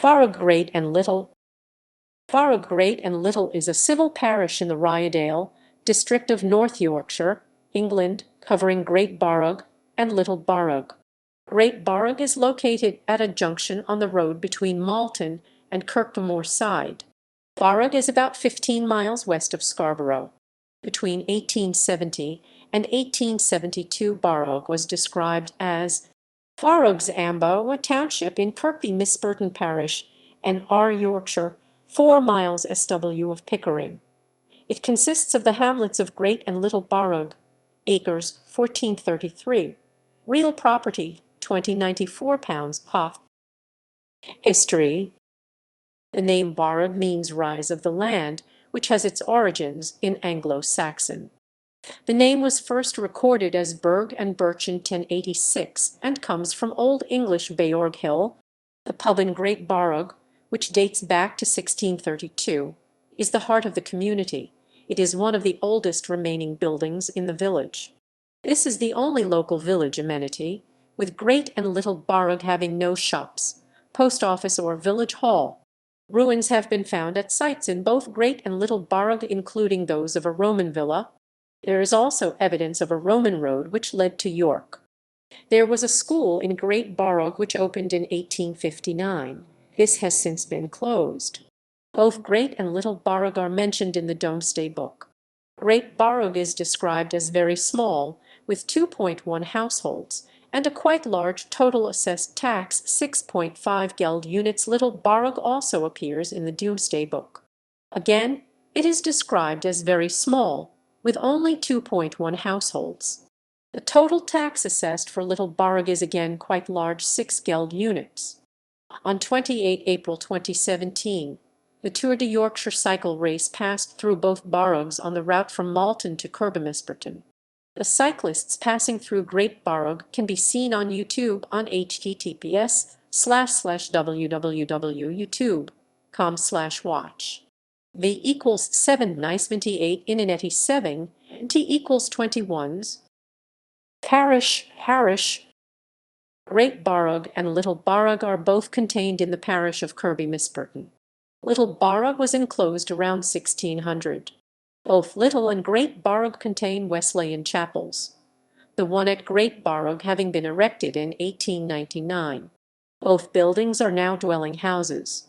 Barugh Great and Little. Barugh Great and Little is a civil parish in the Ryedale district of North Yorkshire, England, covering Great Barugh and Little Barugh. Great Barugh is located at a junction on the road between Malton and Kirkby-Moorside. Barugh is about 15 miles west of Scarborough. Between 1870 and 1872, Barugh was described as BARUGHS-AMBO, a township in Kirkby-Misperton parish, and Yorkshire, 4 miles SW of Pickering. It consists of the hamlets of Great and Little Barugh, acres 1433, real property £20.94 per. History. The name Barugh means rise of the land, which has its origins in Anglo-Saxon. The name was first recorded as Burgh and Birch in 1086 and comes from Old English Beorg Hill. The pub in Great Barugh, which dates back to 1632, is the heart of the community. It is one of the oldest remaining buildings in the village. This is the only local village amenity, with Great and Little Barugh having no shops, post office or village hall. Ruins have been found at sites in both Great and Little Barugh, including those of a Roman villa. There is also evidence of a Roman road which led to York. There was a school in Great Barugh which opened in 1859. This has since been closed. Both Great and Little Barugh are mentioned in the Domesday Book. Great Barugh is described as very small, with 2.1 households, and a quite large total assessed tax, 6.5 geld units. Little Barugh also appears in the Domesday Book. Again, it is described as very small, with only 2.1 households. The total tax assessed for Little Barugh is again quite large, 6 geld units. On 28 April 2017, the Tour de Yorkshire cycle race passed through both boroughs on the route from Malton to Kirkby-Misperton. The cyclists passing through Great Barugh can be seen on YouTube on https://www.youtube.com/watch. V equals 7/98 in an 87, T equals 21s. Parish. Great Barugh and Little Barugh are both contained in the parish of Kirkby-Misperton. Little Barugh was enclosed around 1600. Both Little and Great Barugh contain Wesleyan chapels, the one at Great Barugh having been erected in 1899. Both buildings are now dwelling houses.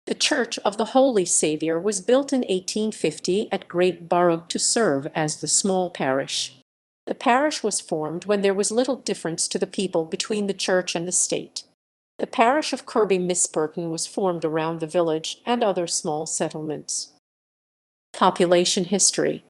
The Church of the Holy Saviour was built in 1850 at Great Barugh to serve as the small parish. The parish was formed when there was little difference to the people between the church and the state. The parish of Kirkby-Misperton was formed around the village and other small settlements. Population history.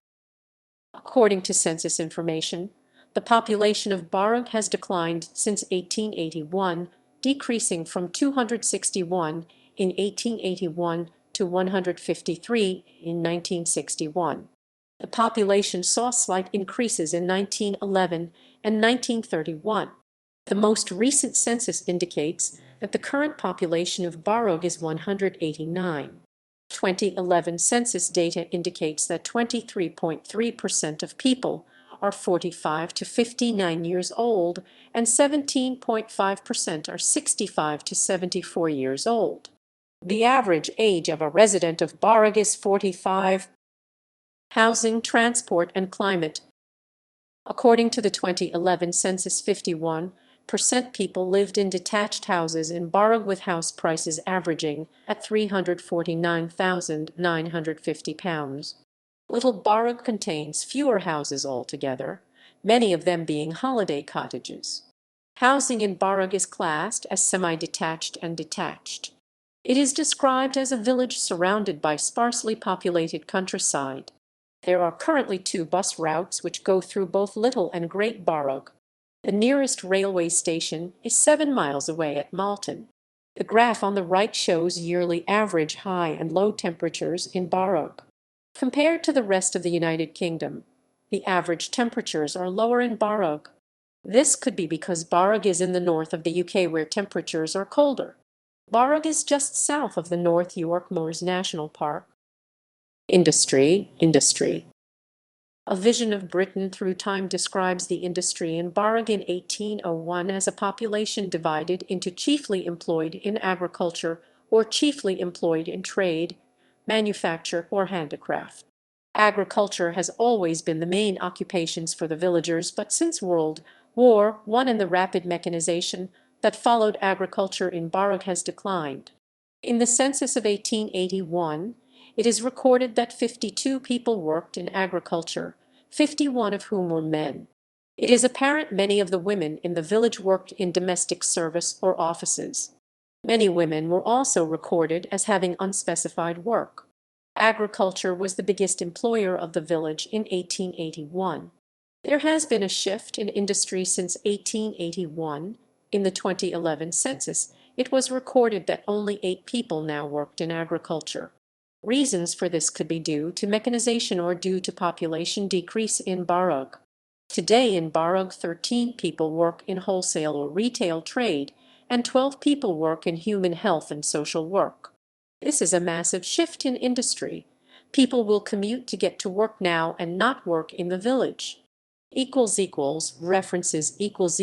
According to census information, the population of Barugh has declined since 1881, decreasing from 261 in 1881 to 153 in 1961. The population saw slight increases in 1911 and 1931. The most recent census indicates that the current population of Barugh is 189. 2011 census data indicates that 23.3% of people are 45 to 59 years old and 17.5% are 65 to 74 years old. The average age of a resident of Barugh is 45. Housing, transport, and climate. According to the 2011 census, 51% people lived in detached houses in Barugh, with house prices averaging at £349,950. Little Barugh contains fewer houses altogether, many of them being holiday cottages. Housing in Barugh is classed as semi-detached and detached. It is described as a village surrounded by sparsely populated countryside. There are currently 2 bus routes which go through both Little and Great Barugh. The nearest railway station is 7 miles away at Malton. The graph on the right shows yearly average high and low temperatures in Barugh. Compared to the rest of the United Kingdom, the average temperatures are lower in Barugh. This could be because Barugh is in the north of the UK, where temperatures are colder. Barugh is just south of the North Yorkshire Moors National Park. Industry. A Vision of Britain Through Time describes the industry in Barugh in 1801 as a population divided into chiefly employed in agriculture, or chiefly employed in trade, manufacture, or handicraft. Agriculture has always been the main occupations for the villagers, but since World War I and the rapid mechanization that followed, agriculture in Barugh has declined. In the census of 1881, it is recorded that 52 people worked in agriculture, 51 of whom were men. It is apparent many of the women in the village worked in domestic service or offices. Many women were also recorded as having unspecified work. Agriculture was the biggest employer of the village in 1881. There has been a shift in industry since 1881. In the 2011 census, it was recorded that only 8 people now worked in agriculture. Reasons for this could be due to mechanization or due to population decrease in Barugh. Today in Barugh, 13 people work in wholesale or retail trade, and 12 people work in human health and social work. This is a massive shift in industry. People will commute to get to work now and not work in the village. References equals